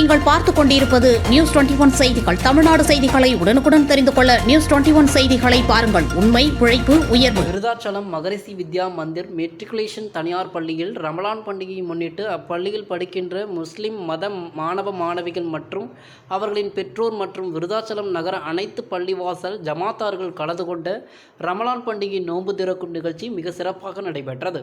நீங்கள் பார்த்துக் கொண்டிருப்பது நியூஸ் 21 செய்திகள். தமிழ்நாடு செய்திகளை உடனுக்குடன் தெரிந்து கொள்ள நியூஸ் 21 செய்திகளை பாருங்கள். உண்மை, உழைப்பு, உயர்வு. விருதாச்சலம் மகரிஷி வித்யா மந்திர் மெட்ரிகுலேஷன் தனியார் பள்ளியில் ரமலான் பண்டிகையை முன்னிட்டு அப்பள்ளியில் படிக்கின்ற முஸ்லிம் மத மாணவ மாணவிகள் மற்றும் அவர்களின் பெற்றோர் மற்றும் விருதாச்சலம் நகர அனைத்து பள்ளிவாசல் ஜமாத்தார்கள் கலந்து கொண்ட ரமலான் பண்டிகை நோன்பு திறக்கும் நிகழ்ச்சி மிக சிறப்பாக நடைபெற்றது.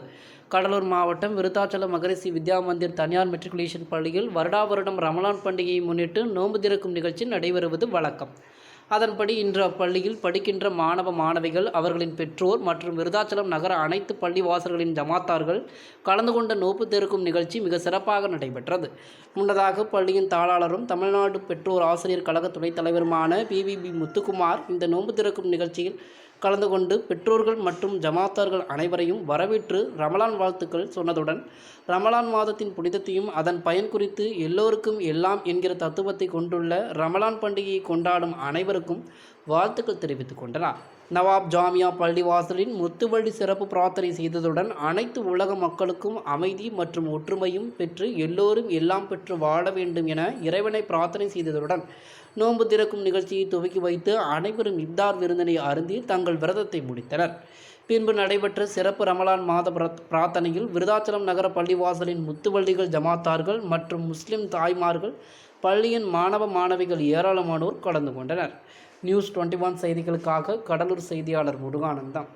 கடலூர் மாவட்டம் விருதாச்சலம் மகரிஷி வித்யா மந்திர் தனியார் மெட்ரிகுலேஷன் பள்ளியில் வருடம் ரமலான் பண்டிகையை முன்னிட்டு நோன்பு திறக்கும் நிகழ்ச்சி நடைபெறுவது வழக்கம். அதன்படி இன்று அப்பள்ளியில் படிக்கின்ற மாணவ மாணவிகள், அவர்களின் பெற்றோர் மற்றும் விருதாச்சலம் நகர அனைத்து பள்ளி வாசல்களின் ஜமாத்தார்கள் கலந்து கொண்ட நோன்பு திறக்கும் நிகழ்ச்சி மிக சிறப்பாக நடைபெற்றது. முன்னதாக பள்ளியின் தாளாளரும் தமிழ்நாடு பெற்றோர் ஆசிரியர் கழக துணைத் தலைவருமான PVB முத்துக்குமார் இந்த நோன்பு திறக்கும் நிகழ்ச்சியில் கலந்து கொண்டு பெற்றோர்கள் மற்றும் ஜமாத்தார்கள் அனைவரையும் வரவேற்று ரமலான் வாழ்த்துக்கள் சொன்னதுடன் ரமலான் மாதத்தின் புனிதத்தையும் அதன் பயன் குறித்து எல்லோருக்கும் எல்லாம் என்கிற தத்துவத்தை கொண்டுள்ள ரமலான் பண்டிகையை கொண்டாடும் அனைவருக்கும் வாழ்த்துக்கள் தெரிவித்துக் கொண்டனர். நவாப் ஜாமியா பள்ளிவாசலின் முத்துவள்ளி சிறப்பு பிரார்த்தனை செய்ததுடன் அனைத்து உலக மக்களுக்கும் அமைதி மற்றும் ஒற்றுமையும் பெற்று எல்லோரும் எல்லாம் பெற்று வாழ வேண்டும் என இறைவனை பிரார்த்தனை செய்ததுடன் நோன்பு திறக்கும் நிகழ்ச்சியை துவக்கி வைத்து அனைவரும் இப்தார் விருந்தினை அருந்தி தங்கள் விரதத்தை முடித்தனர். பின்பு நடைபெற்ற சிறப்பு ரமலான் மாத பிரார்த்தனையில் விருதாச்சலம் நகர பள்ளிவாசலின் முத்துவள்ளிகள் ஜமாத்தார்கள் மற்றும் முஸ்லிம் தாய்மார்கள், பள்ளியின் மாணவ மாணவிகள் ஏராளமானோர் கலந்து கொண்டனர். நியூஸ் 21 செய்திகளுக்காக கடலூர் செய்தியாளர் முருகானந்தம்.